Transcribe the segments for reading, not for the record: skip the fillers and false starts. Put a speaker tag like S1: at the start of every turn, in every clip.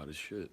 S1: hot as shit.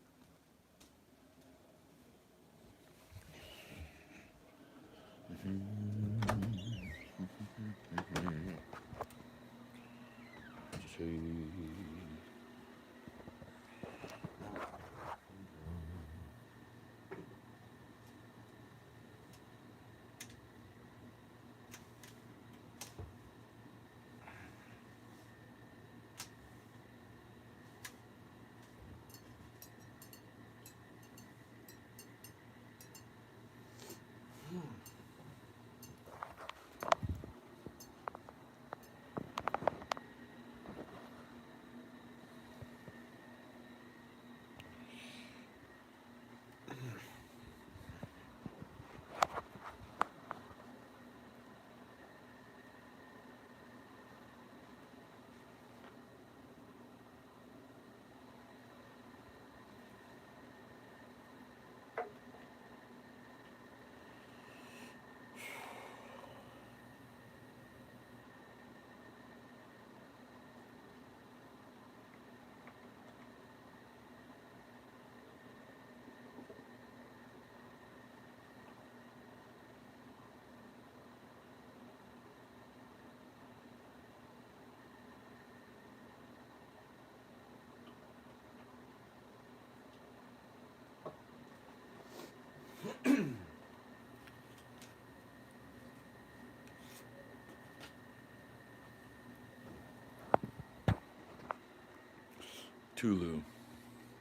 S1: Tulu,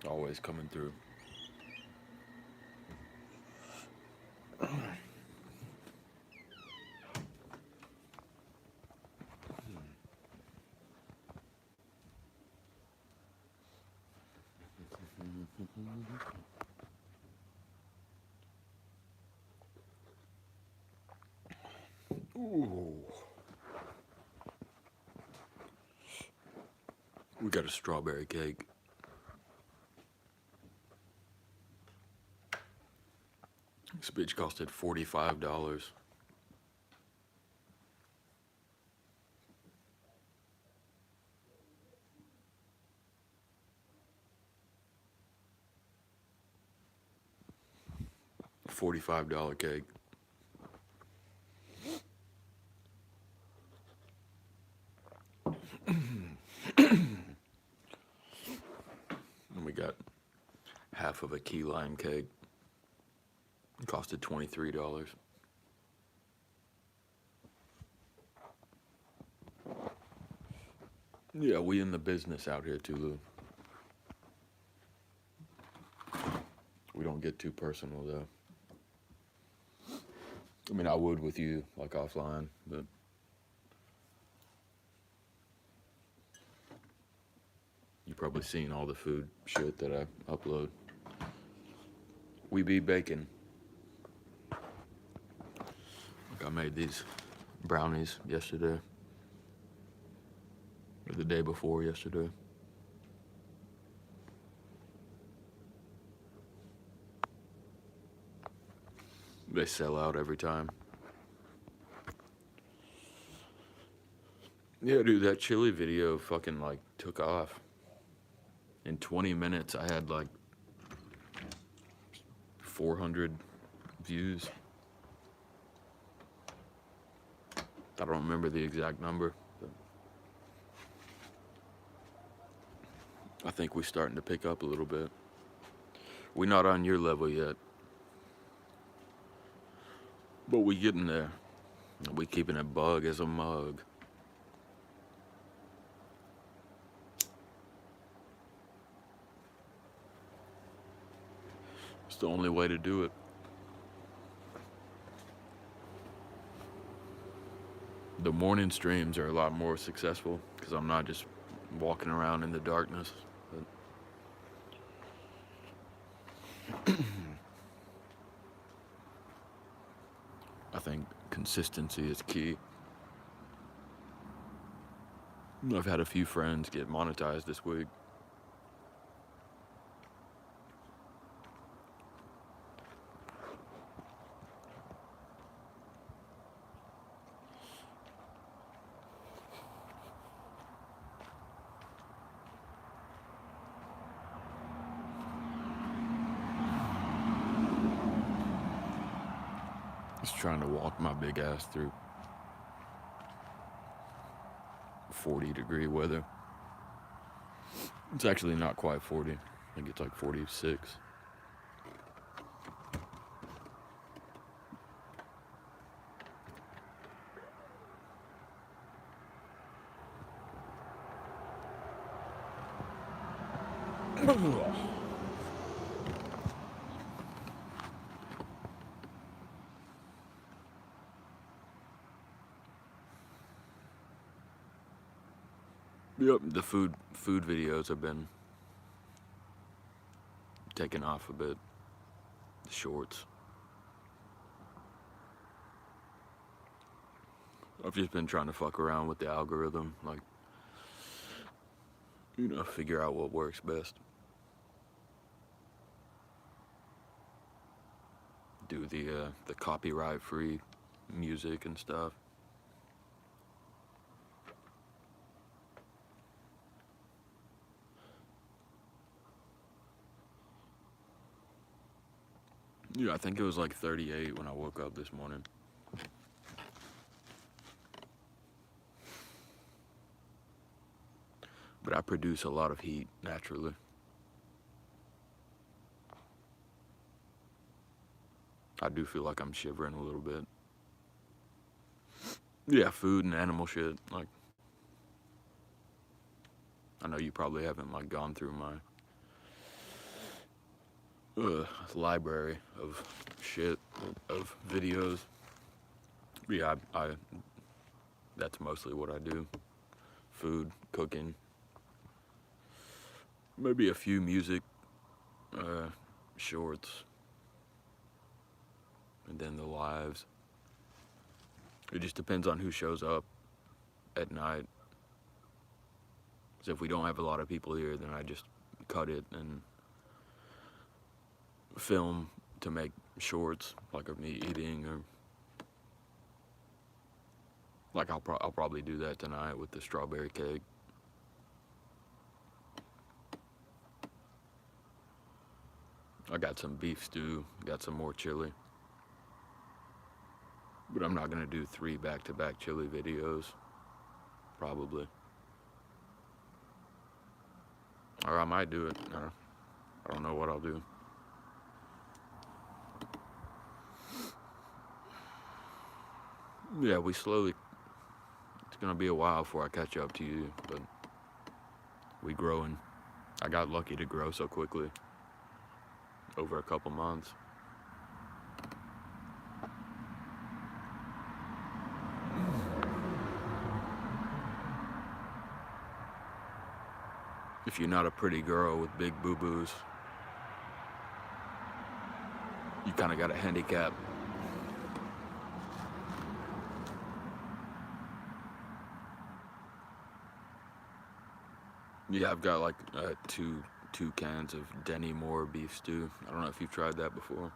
S1: always coming through. Ooh. We got a strawberry cake. This bitch costed $45. $45 cake. And we got half of a key lime cake. It costed $23. Yeah, we in the business out here, Tulu. We don't get too personal, though. I mean, I would with you, like offline, but you've probably seen all the food shit that I upload. We be baking. Like I made these brownies yesterday. Or the day before yesterday. They sell out every time. Yeah, dude, that chili video fucking like took off. In 20 minutes, I had like 400 views. I don't remember the exact number, but I think we're starting to pick up a little bit. We're not on your level yet, but we getting there. We keeping it bug as a mug. It's the only way to do it. The morning streams are a lot more successful because I'm not just walking around in the darkness. I think consistency is key. I've had a few friends get monetized this week. Just trying to walk my big ass through 40-degree weather. It's actually not quite 40. I think it's like 46. Yep, the food videos have been taken off a bit. The shorts. I've just been trying to fuck around with the algorithm, like, figure out what works best. Do the copyright-free music and stuff. Yeah, I think it was like 38 when I woke up this morning. But I produce a lot of heat naturally. I do feel like I'm shivering a little bit. Yeah, food and animal shit. Like, I know you probably haven't like gone through my library of shit, of videos. Yeah, I that's mostly what I do. Food, cooking, maybe a few music shorts, and then the lives. It just depends on who shows up at night. So if we don't have a lot of people here, then I just cut it and film to make shorts, like of me eating, or like I'll probably do that tonight with the strawberry cake. I got some beef stew, got some more chili. But I'm not gonna do 3 back-to-back chili videos, probably. Or I might do it. I don't know what I'll do. Yeah, we slowly. It's gonna be a while before I catch up to you, but we growing. I got lucky to grow so quickly over a couple months. If you're not a pretty girl with big boo-boos, you kind of got a handicap. Yeah, I've got like two cans of Denny Moore beef stew. I don't know if you've tried that before.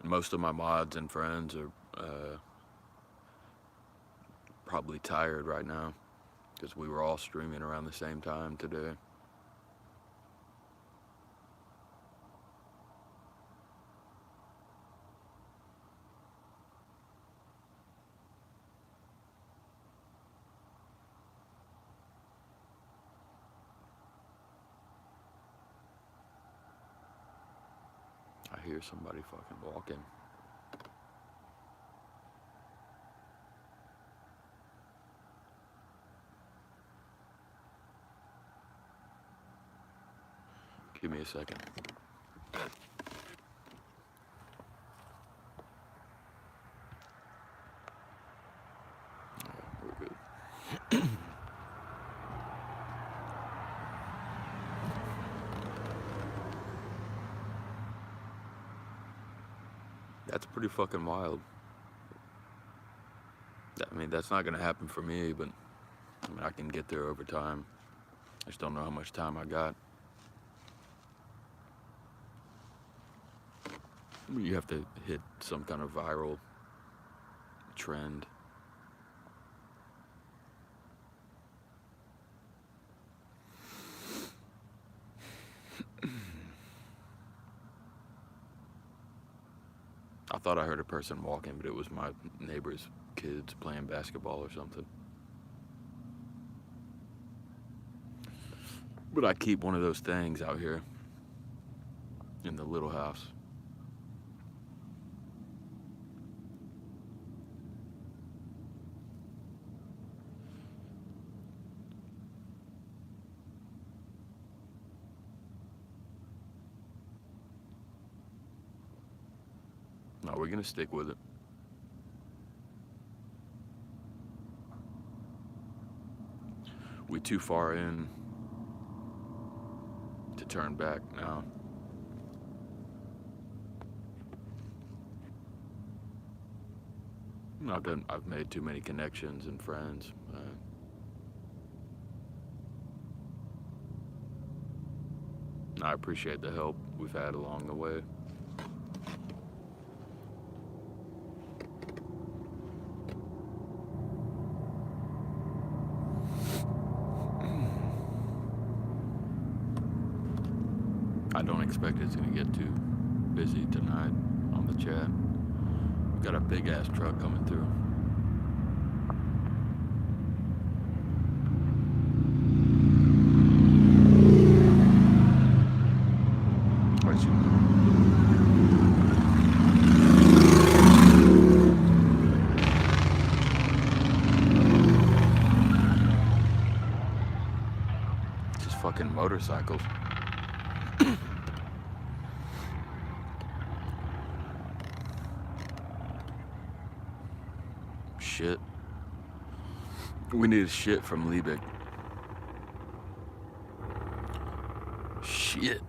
S1: Most of my mods and friends are probably tired right now because we were all streaming around the same time today. I hear somebody fucking walking. Give me a second. We're good. That's pretty fucking wild. I mean, that's not gonna happen for me, but I mean, I can get there over time. I just don't know how much time I got. I mean, you have to hit some kind of viral trend. thought I heard a person walking, but it was my neighbor's kids playing basketball or something. But I keep one of those things out here in the little house. No, we're gonna stick with it. We too far in to turn back now. I've made too many connections and friends. I appreciate the help we've had along the way. I don't expect it's gonna get too busy tonight on the chat. We've got a big ass truck coming through. Just fucking motorcycles. Shit. We need shit from Liebig. Shit.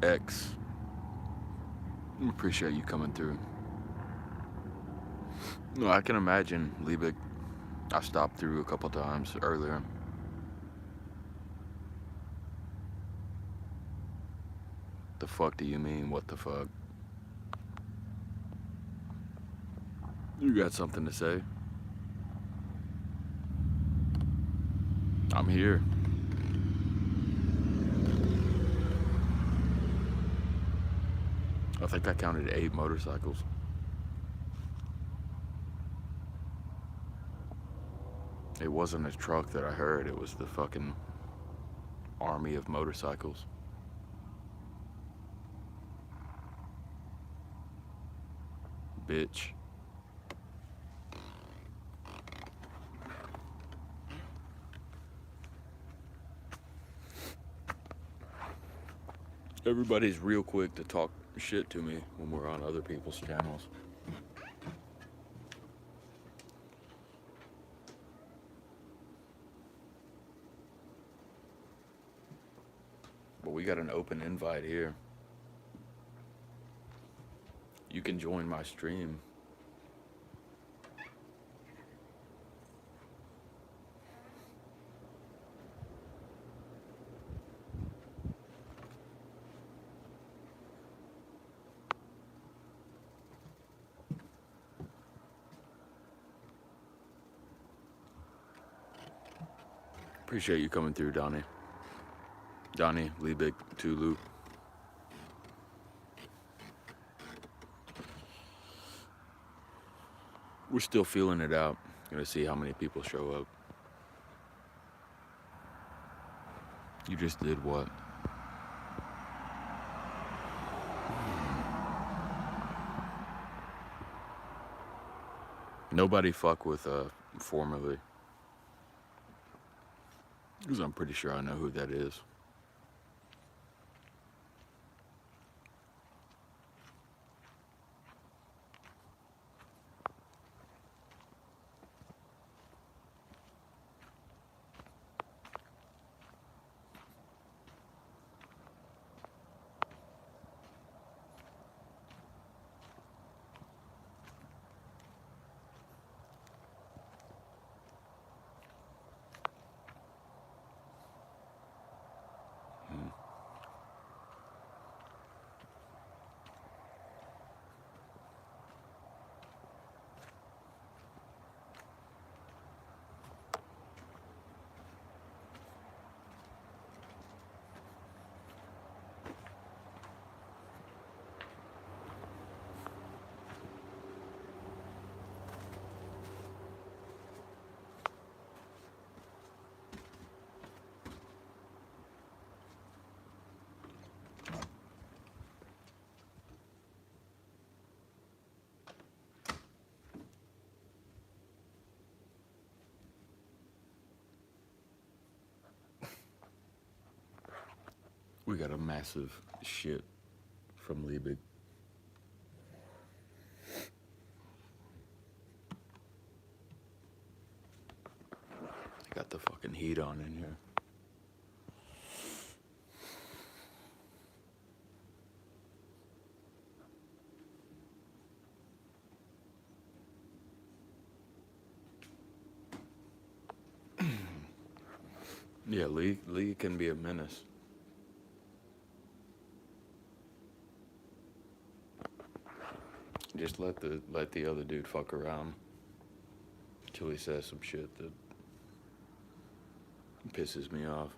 S1: X. Appreciate you coming through. No, I can imagine Liebig. I stopped through a couple times earlier. The fuck do you mean, what the fuck? You got something to say? I'm here. I think I counted 8 motorcycles. It wasn't a truck that I heard, it was the fucking army of motorcycles. Bitch. Everybody's real quick to talk shit to me when we're on other people's channels. But we got an open invite here. You can join my stream. Appreciate you coming through, Donnie. Donnie, Liebig, Tulu. We're still feeling it out. Gonna see how many people show up. You just did what? Nobody fuck with formerly. Because I'm pretty sure I know who that is. We got a massive shit from Liebig. Got the fucking heat on in here. Yeah, Lee can be a menace. Just let the other dude fuck around till he says some shit that pisses me off.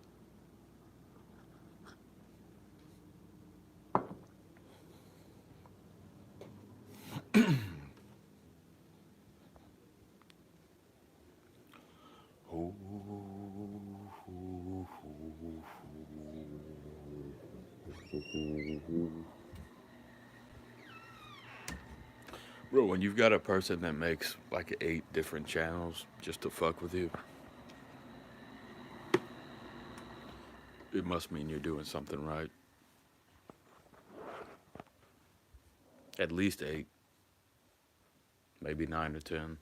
S1: Bro, when you've got a person that makes like 8 different channels just to fuck with you, it must mean you're doing something right. At least 8, maybe 9 or 10.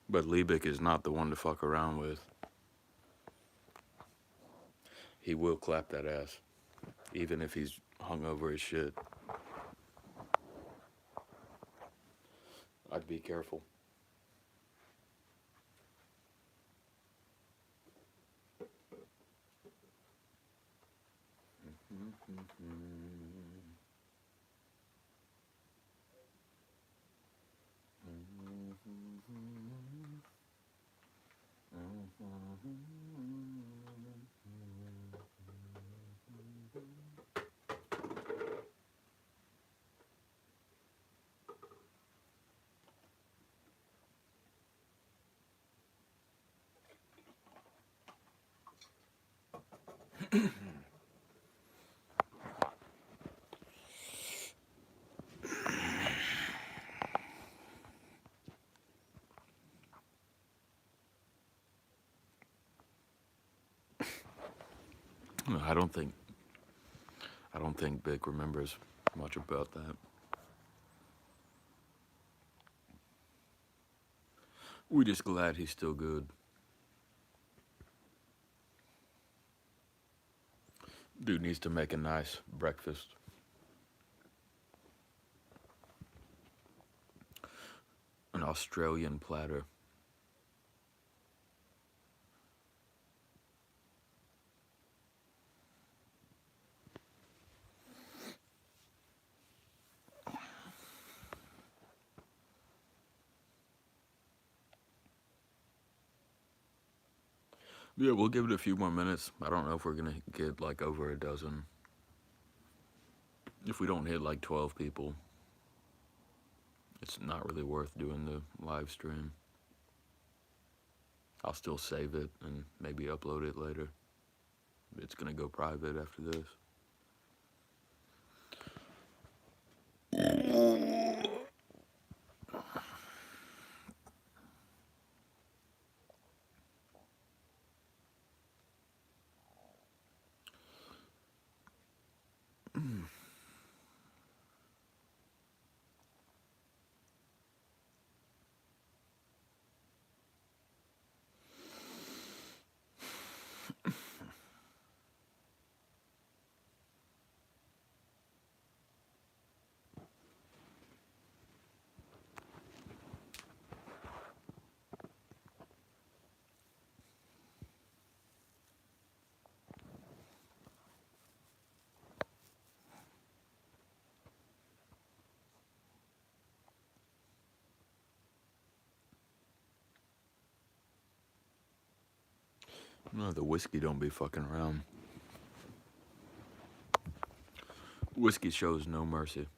S1: But Liebig is not the one to fuck around with. He will clap that ass, even if he's hungover as shit. I'd be careful. No, I don't think Vic remembers much about that. We're just glad he's still good. Dude needs to make a nice breakfast. An Australian platter. Yeah, we'll give it a few more minutes. I don't know if we're gonna get like over a dozen. If we don't hit like 12 people, it's not really worth doing the live stream. I'll still save it and maybe upload it later. It's gonna go private after this. No, the whiskey don't be fucking around. Whiskey shows no mercy.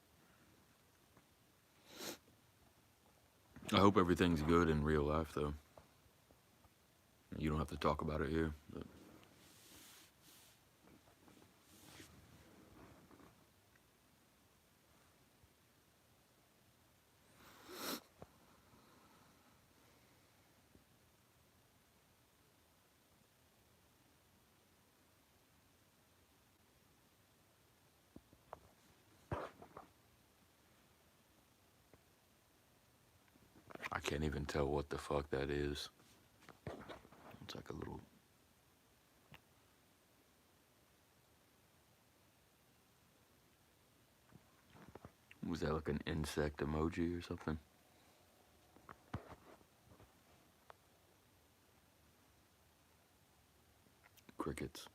S1: I hope everything's good in real life, though. You don't have to talk about it here. But Can't even tell what the fuck that is. It's like a little... Was that like an insect emoji or something? Crickets.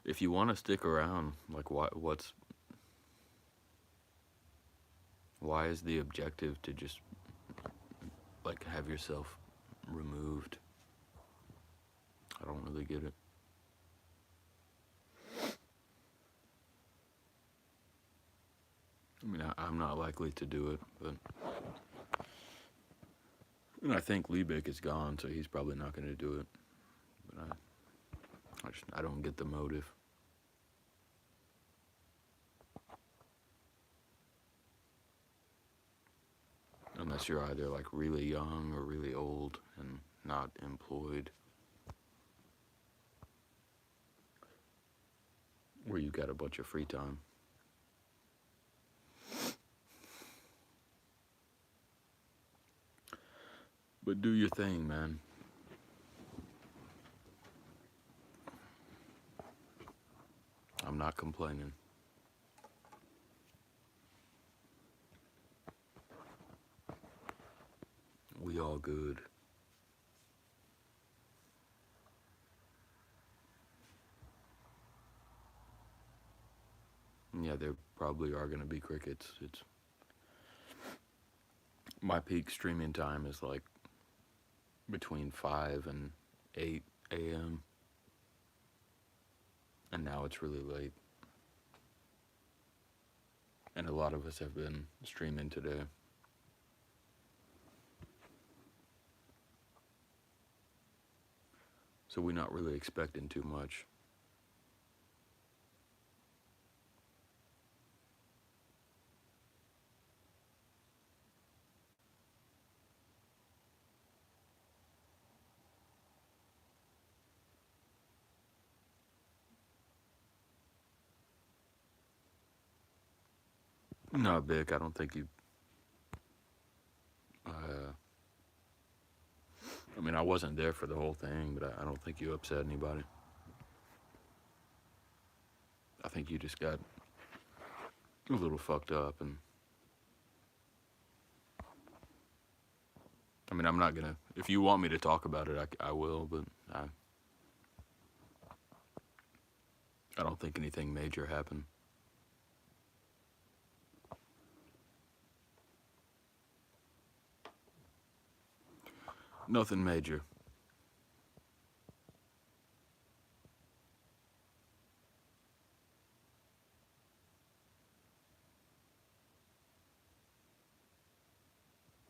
S1: If you want to stick around, like why is the objective to just like have yourself removed? I don't really get it. I mean, I'm not likely to do it, but and I think Liebig is gone, so he's probably not going to do it. But I don't get the motive. Unless you're either like really young or really old and not employed, where you got a bunch of free time. But do your thing, man. I'm not complaining. We all good. Yeah, there probably are going to be crickets. It's my peak streaming time is like between 5 and 8 a.m. And now it's really late. And a lot of us have been streaming today. So we're not really expecting too much. No, Vic, I don't think you... I mean, I wasn't there for the whole thing, but I don't think you upset anybody. I think you just got a little fucked up, and... I mean, I'm not gonna... If you want me to talk about it, I will, but I don't think anything major happened. Nothing major.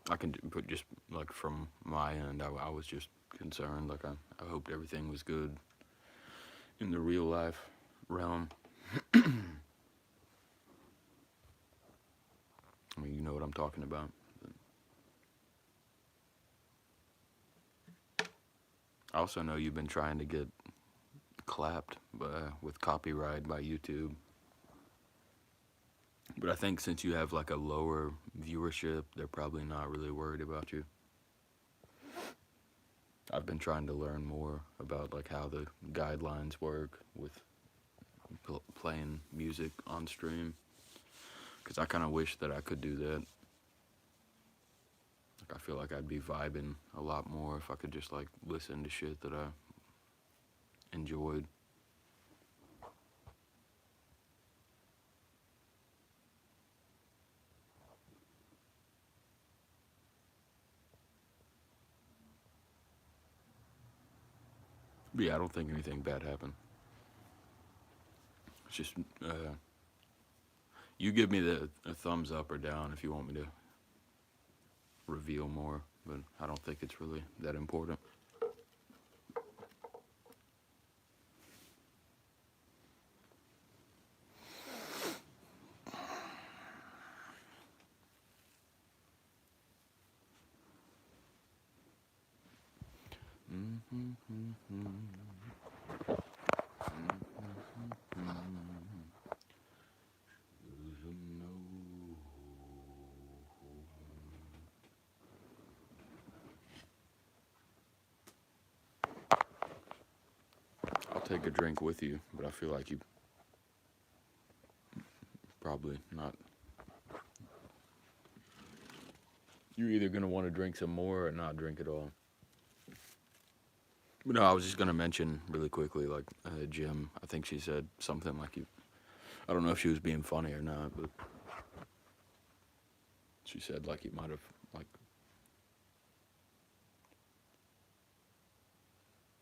S1: I can put just like from my end, I was just concerned. Like I hoped everything was good in the real life realm. I mean, you know what I'm talking about. I also know you've been trying to get clapped with copyright by YouTube. But I think since you have like a lower viewership, they're probably not really worried about you. I've been trying to learn more about like how the guidelines work with playing music on stream, because I kind of wish that I could do that. Like I feel like I'd be vibing a lot more if I could just like listen to shit that I enjoyed. But yeah, I don't think anything bad happened. It's just, you give me a thumbs up or down if you want me to reveal more, but I don't think it's really that important. take a drink with you, but I feel like you probably not. You're either gonna want to drink some more or not drink at all. But no, I was just gonna mention really quickly, like Jim. I think she said something like you. I don't know if she was being funny or not, but she said like you might have like.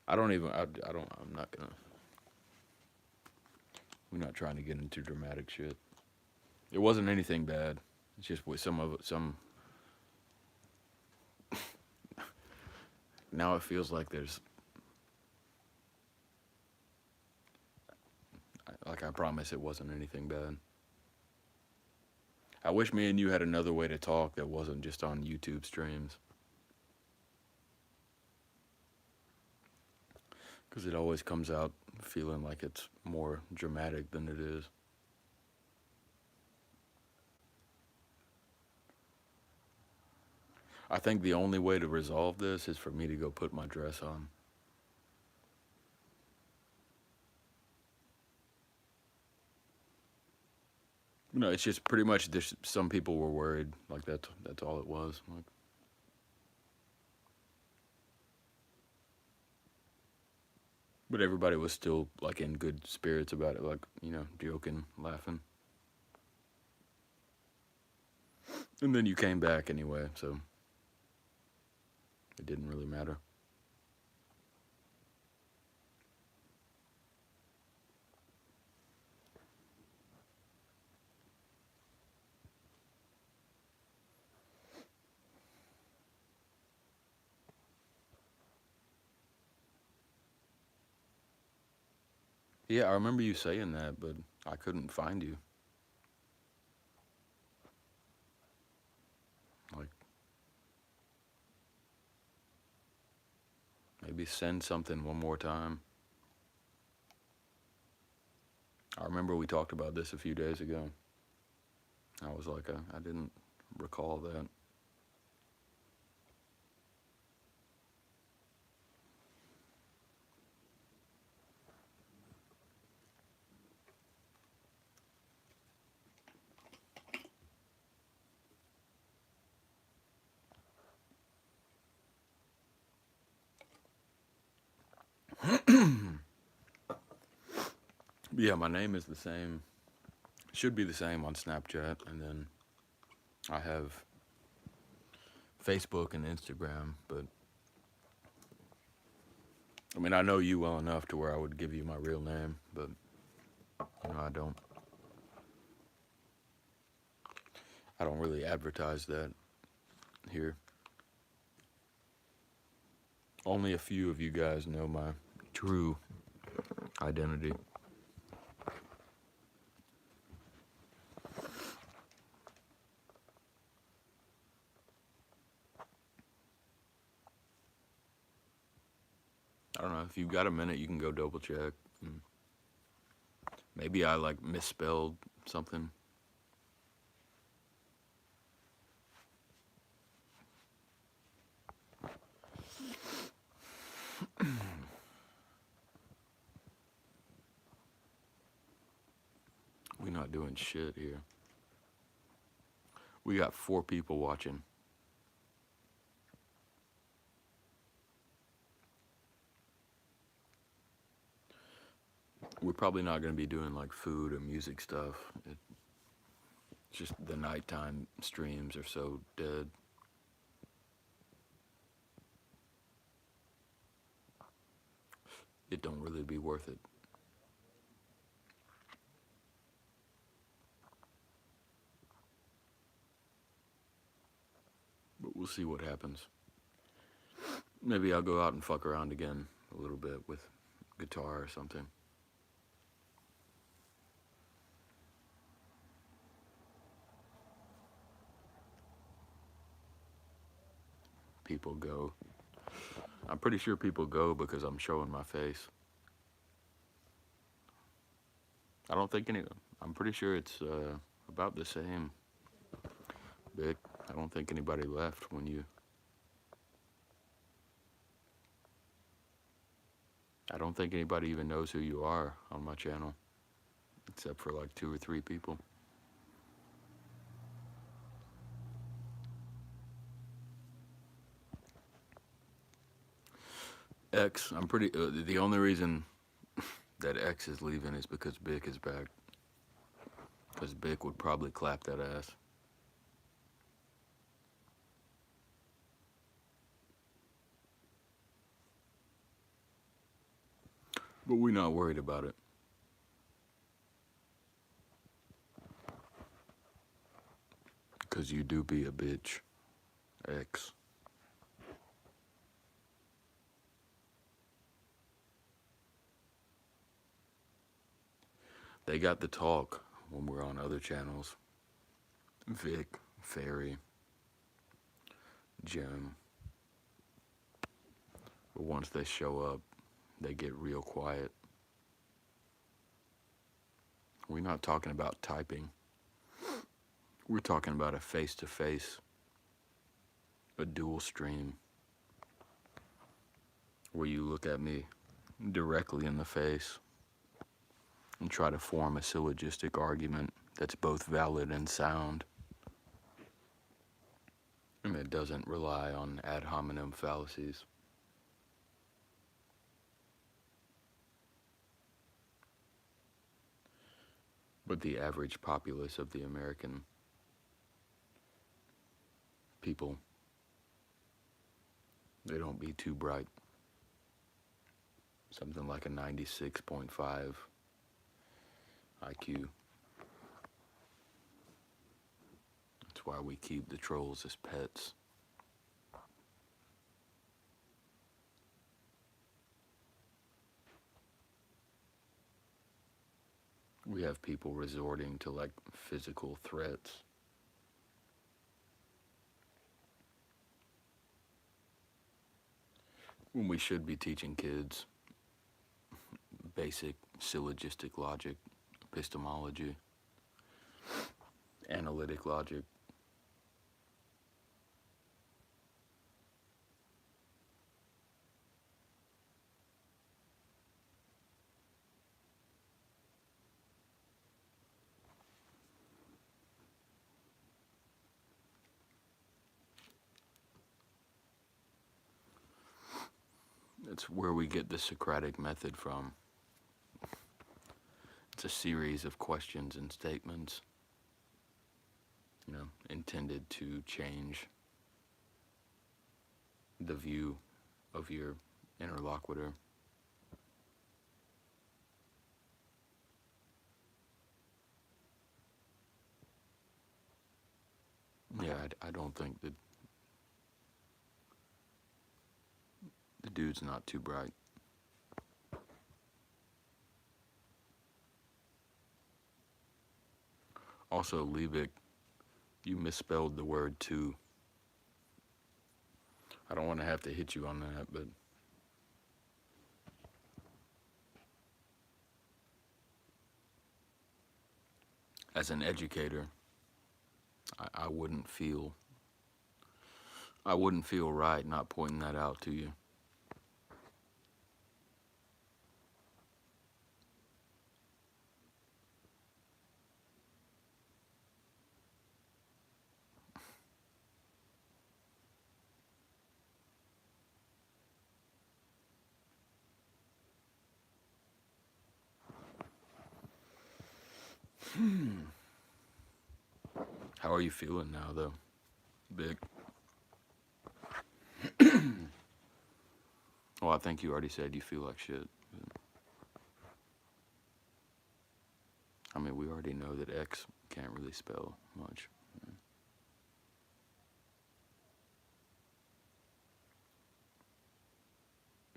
S1: I don't even. I don't. I'm not gonna. We're not trying to get into dramatic shit. It wasn't anything bad. It's just with some of it. Now it feels like there's. Like I promise, it wasn't anything bad. I wish me and you had another way to talk that wasn't just on YouTube streams. Because it always comes out feeling like it's more dramatic than it is. I think the only way to resolve this is for me to go put my dress on. No, it's just pretty much this, some people were worried. Like that's all it was. Like, but everybody was still like in good spirits about it, like, you know, joking, laughing. And then you came back anyway, so it didn't really matter. Yeah, I remember you saying that, but I couldn't find you. Like, maybe send something one more time. I remember we talked about this a few days ago. I was like, I didn't recall that. Yeah, my name is the same. Should be the same on Snapchat, and then I have Facebook and Instagram, but I mean, I know you well enough to where I would give you my real name, but you know, I don't. I don't really advertise that here. Only a few of you guys know my true identity. I don't know, if you've got a minute, you can go double check. Maybe I like misspelled something. We're not doing shit here. We got 4 people watching. We're probably not going to be doing like food or music stuff. It's just the nighttime streams are so dead. It don't really be worth it. But we'll see what happens. Maybe I'll go out and fuck around again a little bit with guitar or something. People go. I'm pretty sure people go because I'm showing my face. I don't think any. I'm pretty sure it's about the same. Big. I don't think anybody left when you. I don't think anybody even knows who you are on my channel, except for like 2 or 3 people. X, I'm pretty, the only reason that X is leaving is because Bick is back. Because Bick would probably clap that ass. But we're not worried about it. Because you do be a bitch, X. They got the talk when we're on other channels. Vic, Fairy, Jim. But once they show up, they get real quiet. We're not talking about typing. We're talking about a face-to-face, a dual stream, where you look at me directly in the face and try to form a syllogistic argument that's both valid and sound. And it doesn't rely on ad hominem fallacies. But the average populace of the American people, they don't be too bright. Something like a 96.5 IQ. That's why we keep the trolls as pets. We have people resorting to like physical threats. When we should be teaching kids basic syllogistic logic, epistemology, analytic logic. It's where we get the Socratic method from. It's a series of questions and statements, intended to change the view of your interlocutor. Yeah, I don't think that the dude's not too bright. Also, Liebig, you misspelled the word "to." I don't want to have to hit you on that, but as an educator, I wouldn't feel right not pointing that out to you. How are you feeling now, though, Big? Well, I think you already said you feel like shit. I mean, we already know that X can't really spell much.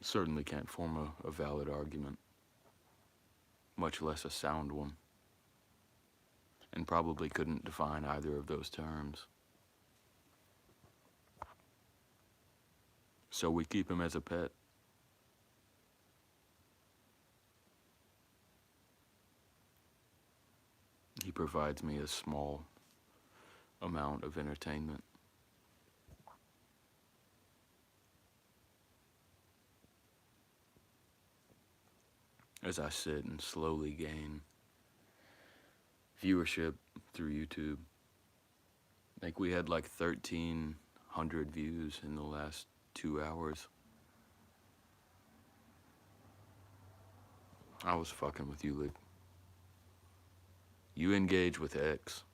S1: Certainly can't form a valid argument, much less a sound one, and probably couldn't define either of those terms. So we keep him as a pet. He provides me a small amount of entertainment. as I sit and slowly gain viewership through YouTube. I think we had like 1,300 views in the last 2 hours. I was fucking with you, Luke. You engage with X.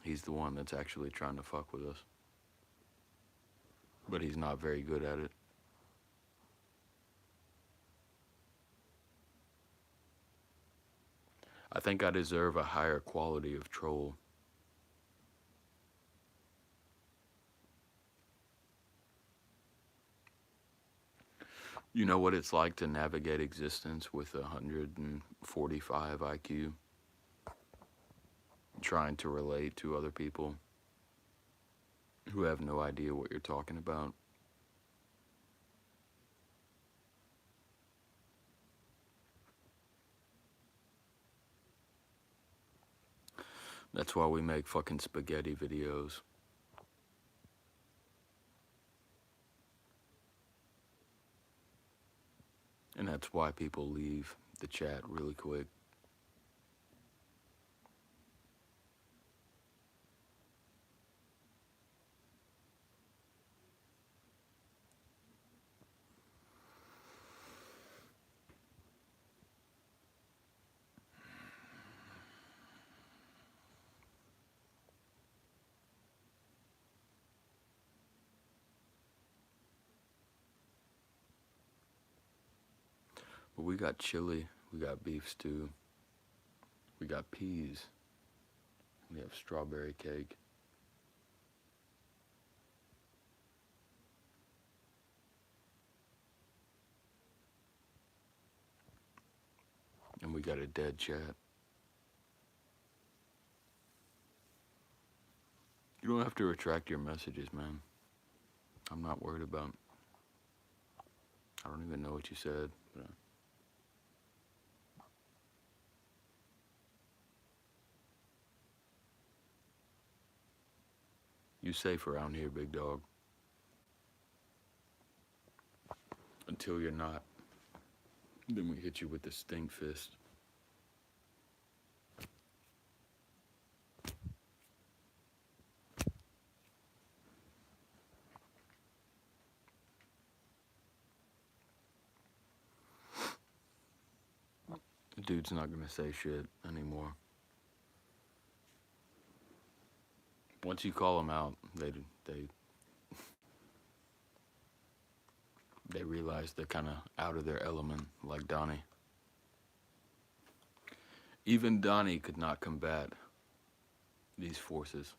S1: He's the one that's actually trying to fuck with us. But he's not very good at it. I think I deserve a higher quality of troll. You know what it's like to navigate existence with 145 IQ? Trying to relate to other people who have no idea what you're talking about. That's why we make fucking spaghetti videos. And that's why people leave the chat really quick. But we got chili, we got beef stew, we got peas, we have strawberry cake. And we got a dead chat. You don't have to retract your messages, man. I'm not worried about. I don't even know what you said. But you safe around here, big dog. Until you're not. Then we hit you with the stink fist. The dude's not gonna say shit anymore. Once you call them out, they realize they're kind of out of their element, like Donnie. Even Donnie could not combat these forces.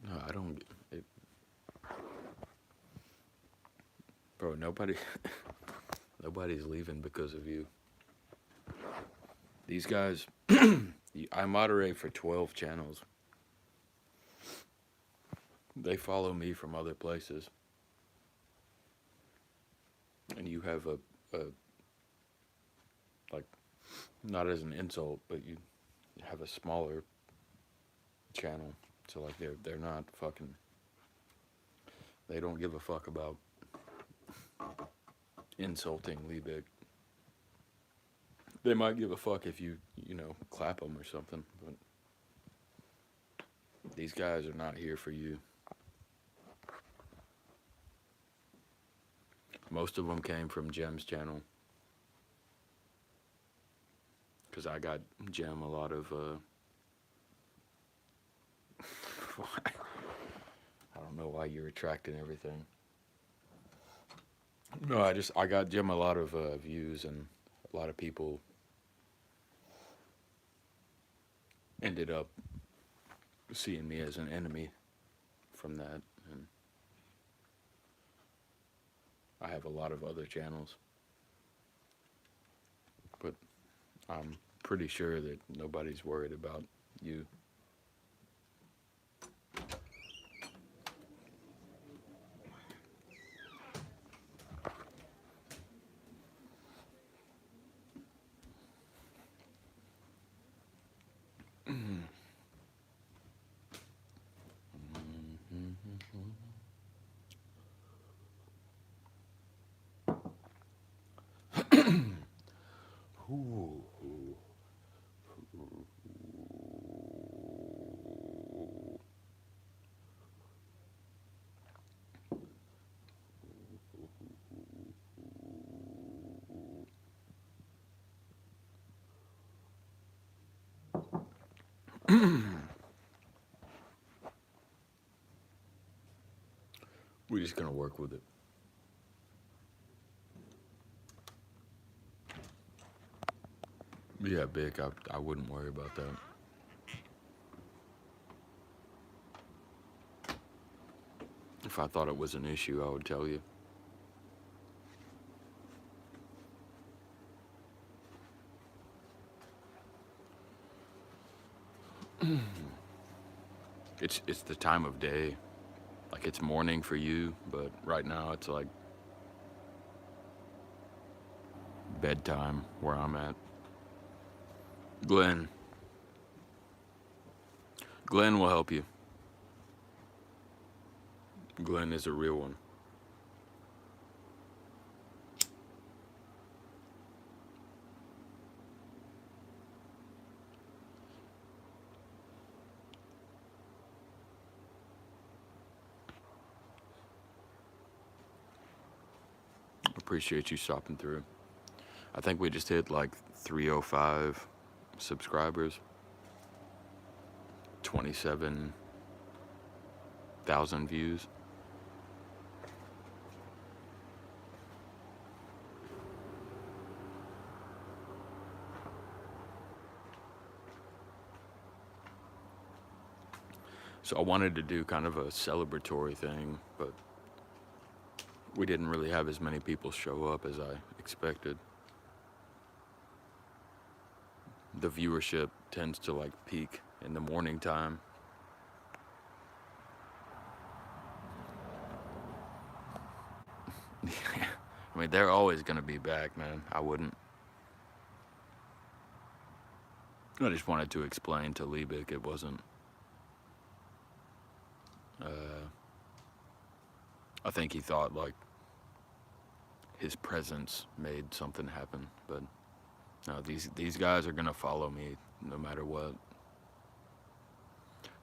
S1: No, I don't. Bro, nobody's leaving because of you. These guys, I moderate for 12 channels. They follow me from other places. And you have a like, not as an insult, but you have a smaller channel. So like they're not fucking, they don't give a fuck about insulting Liebig. They might give a fuck if you clap them or something, but these guys are not here for you. Most of them came from Jem's channel. Because I got Jem a lot of, I don't know why you're retracting everything. No, I got Jim a lot of views, and a lot of people ended up seeing me as an enemy from that, and I have a lot of other channels, but I'm pretty sure that nobody's worried about you. Ooh. We're just gonna work with it. Yeah, big. I wouldn't worry about that. If I thought it was an issue, I would tell you. It's the time of day. Like, it's morning for you, but right now it's like bedtime where I'm at. Glenn will help you. Glenn is a real one. Appreciate you stopping through. I think we just hit like 305 subscribers, 27,000 views. So I wanted to do kind of a celebratory thing, but we didn't really have as many people show up as I expected. The viewership tends to like peak in the morning time. I mean, they're always gonna be back, man. I just wanted to explain to Liebig it wasn't. I think he thought like his presence made something happen, but no, these guys are gonna follow me no matter what.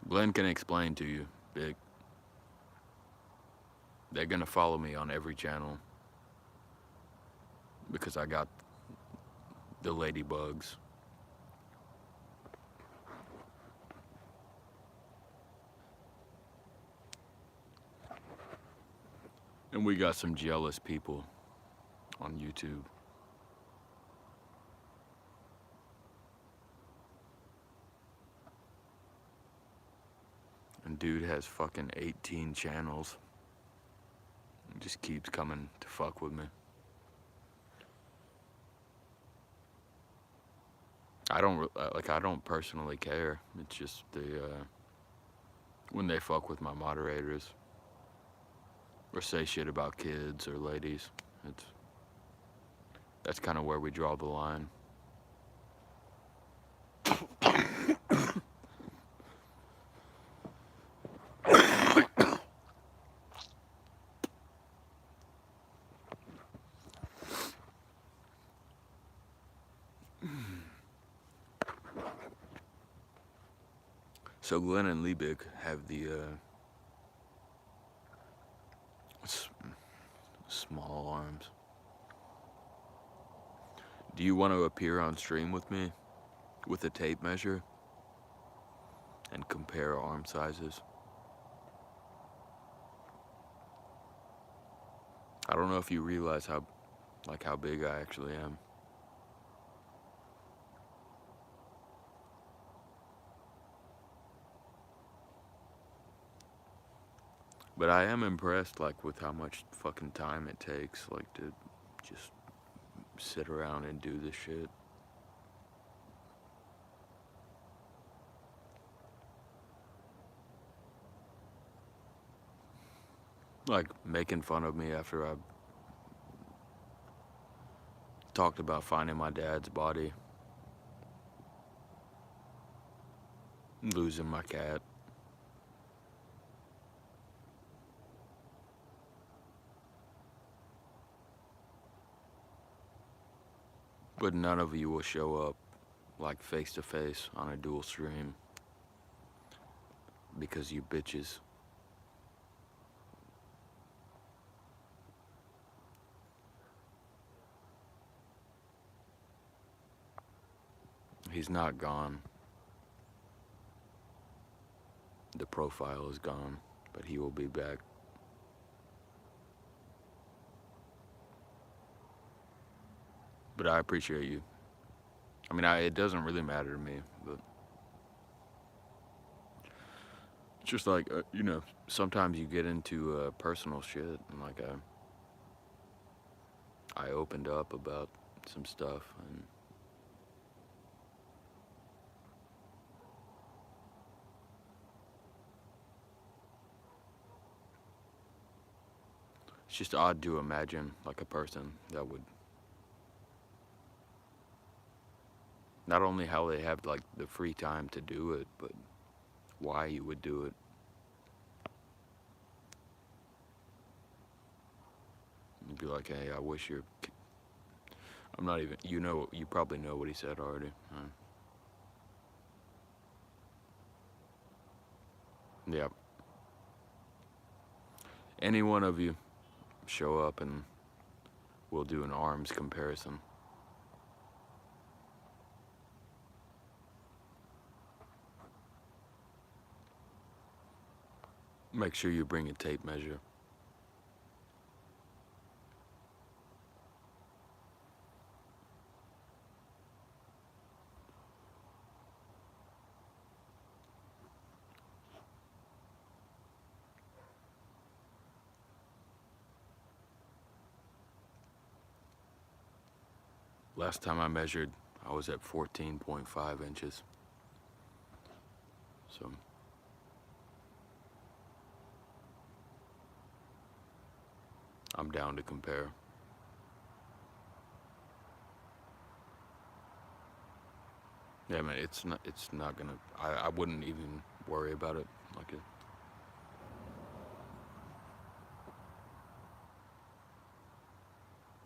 S1: Glenn can explain to you, Big. They're gonna follow me on every channel because I got the ladybugs. And we got some jealous people on YouTube. And dude has fucking 18 channels. He just keeps coming to fuck with me. I don't personally care. It's just when they fuck with my moderators or say shit about kids or ladies, that's kind of where we draw the line. So Glenn and Liebig have the small arms. Do you want to appear on stream with me with a tape measure and compare arm sizes? I don't know if you realize how big I actually am. But I am impressed, like, with how much fucking time it takes, like, to just sit around and do this shit. Like, making fun of me after I talked about finding my dad's body, losing my cat. But none of you will show up, like, face to face on a dual stream because you bitches. He's not gone. The profile is gone, but he will be back. But I appreciate you. I mean, it doesn't really matter to me, but it's just like, you know, sometimes you get into personal shit, and like I opened up about some stuff, and it's just odd to imagine like a person that would, not only how they have like the free time to do it, but why you would do it. You'd be like, hey, I wish I'm not even, you probably know what he said already. Yeah. Any one of you show up and we'll do an arms comparison. Make sure you bring a tape measure. Last time I measured, I was at 14.5 inches. So I'm down to compare. Yeah, man, it's not gonna, I wouldn't even worry about it. Like it.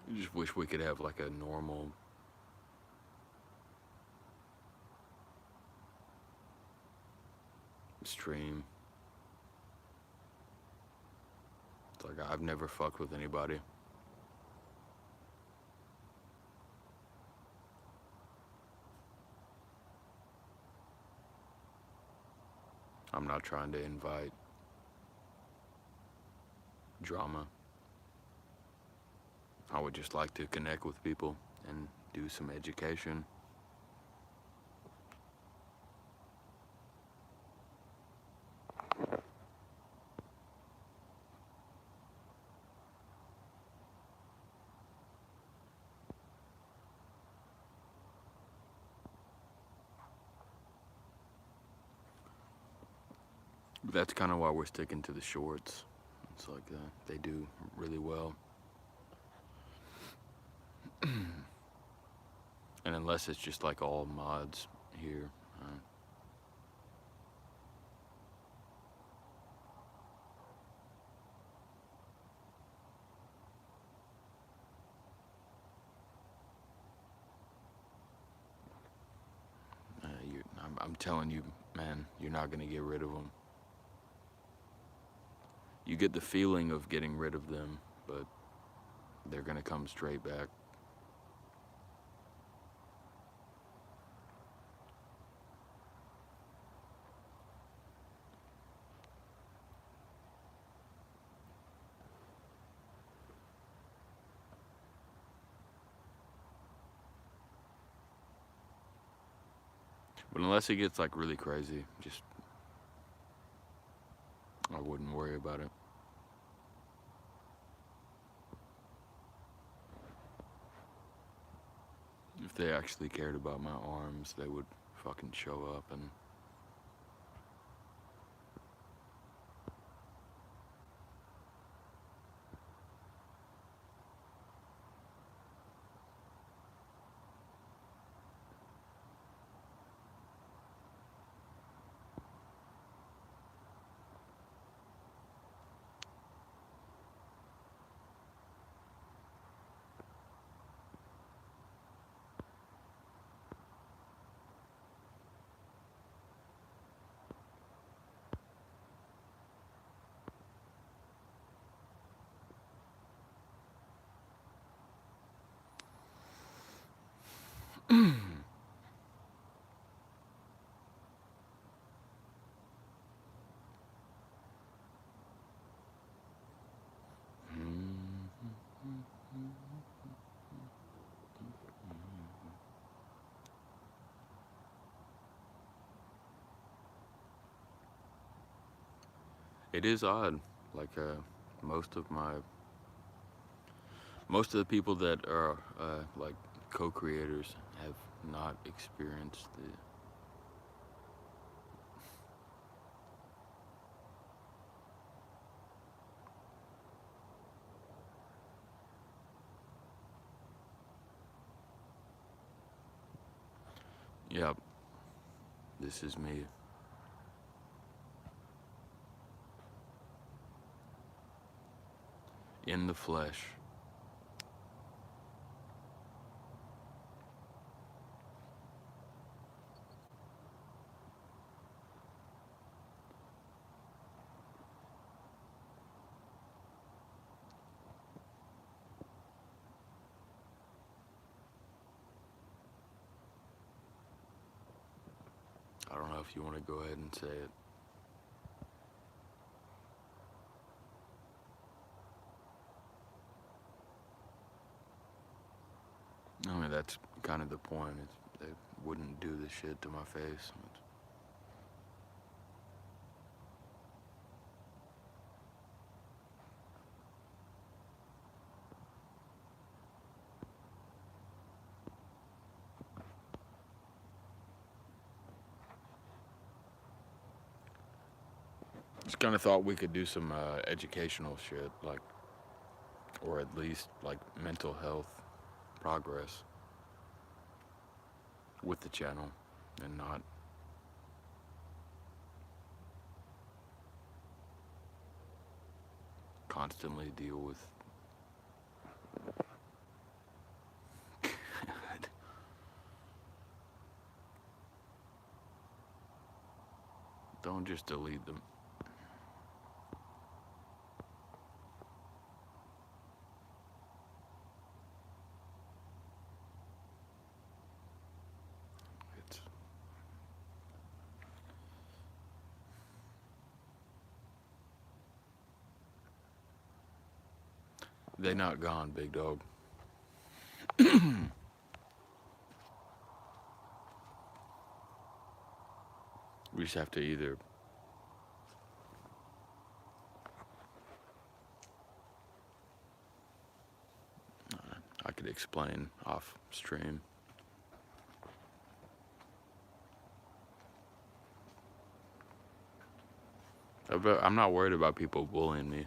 S1: I just wish we could have like a normal stream. It's like I've never fucked with anybody. I'm not trying to invite drama. I would just like to connect with people and do some education. That's kind of why we're sticking to the shorts. It's like they do really well. And unless it's just like all mods here. I'm telling you, man, you're not gonna get rid of them. You get the feeling of getting rid of them, but they're gonna come straight back. But unless it gets like really crazy, just I wouldn't worry about it. If they actually cared about my arms, they would fucking show up and it is odd. Like most of my most of the people that are like co-creators have not experienced the. Yep, this is me. In the flesh. I don't know if you want to go ahead and say it. I mean, that's kind of the point. They wouldn't do this shit to my face. Just kind of thought we could do some educational shit, like, or at least like mental health progress with the channel, and not constantly deal with. Don't just delete them. It's they not gone, big dog. We just have to either I could explain off stream. I'm not worried about people bullying me.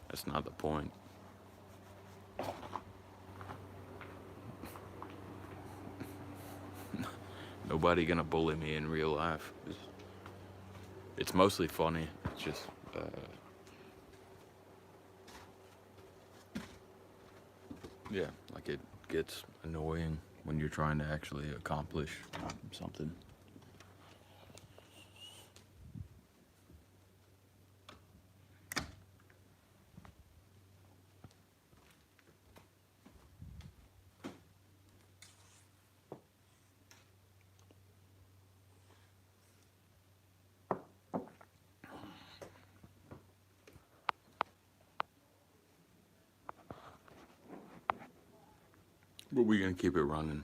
S1: That's not the point. Nobody gonna bully me in real life. It's mostly funny. It's just yeah, like it gets annoying when you're trying to actually accomplish something. But we're gonna keep it running.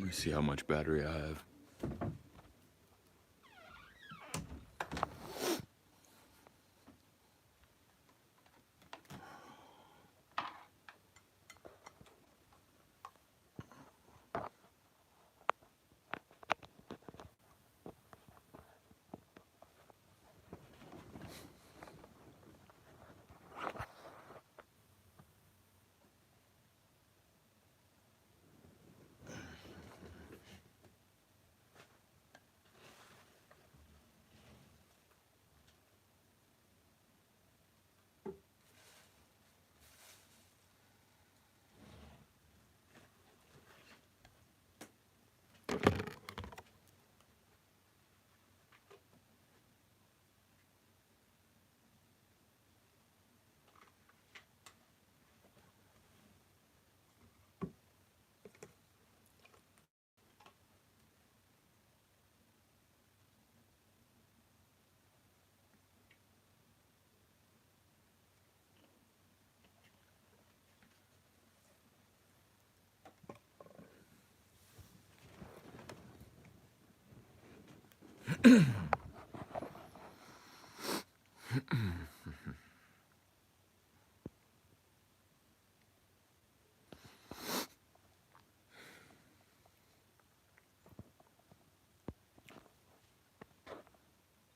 S1: Let me see how much battery I have.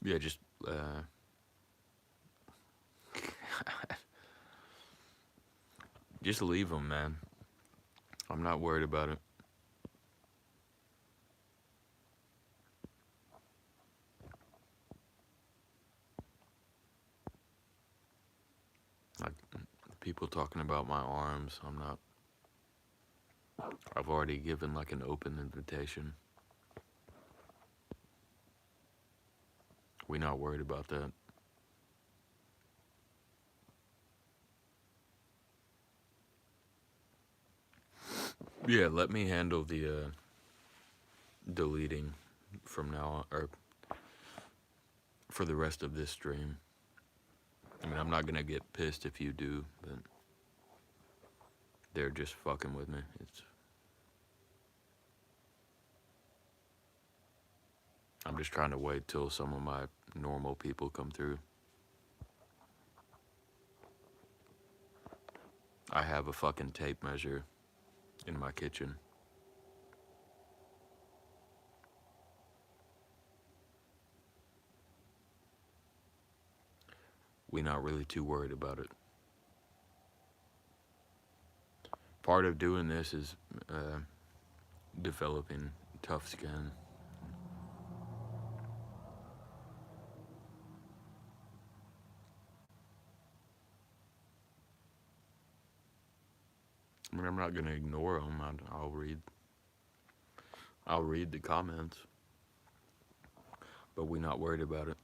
S1: Yeah, just leave them, man. I'm not worried about it. Like, people talking about my arms, I've already given like an open invitation. We not worried about that. Yeah, let me handle the deleting from now on, or for the rest of this stream. I mean, I'm not gonna get pissed if you do, but they're just fucking with me. I'm just trying to wait till some of my normal people come through. I have a fucking tape measure in my kitchen. We not really too worried about it. Part of doing this is developing tough skin. I mean, I'm not gonna ignore them. I'll read the comments, but we not worried about it.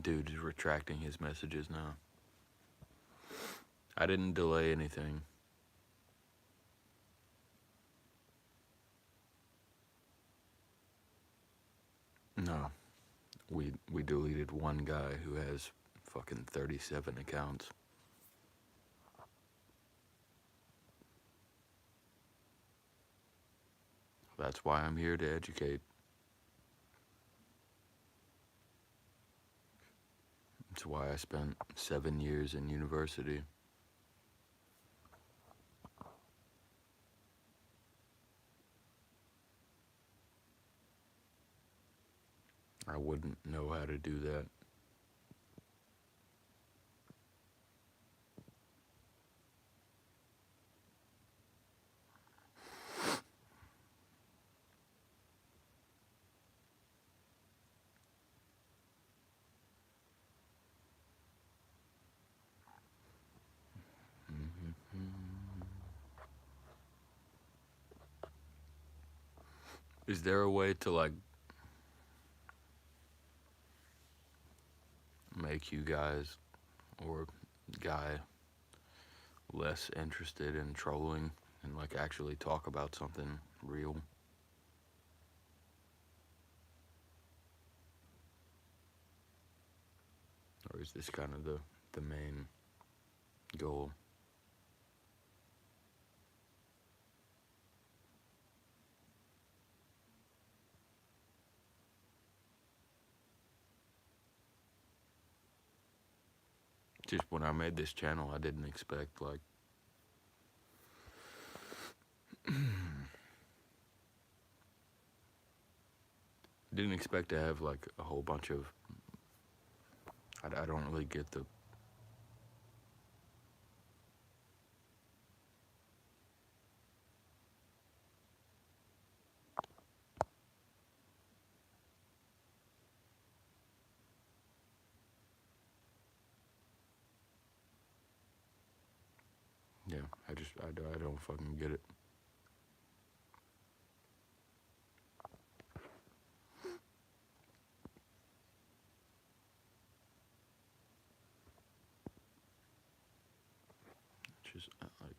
S1: Dude is retracting his messages now. I didn't delay anything. No, we deleted one guy who has fucking 37 accounts. That's why I'm here to educate. That's why I spent 7 years in university. I wouldn't know how to do that. Is there a way to like make you guys or guy less interested in trolling and like actually talk about something real? Or is this kind of the main goal. Just when I made this channel, I didn't expect like didn't expect to have like a whole bunch of. I don't really get the. Yeah, I don't fucking get it. Just like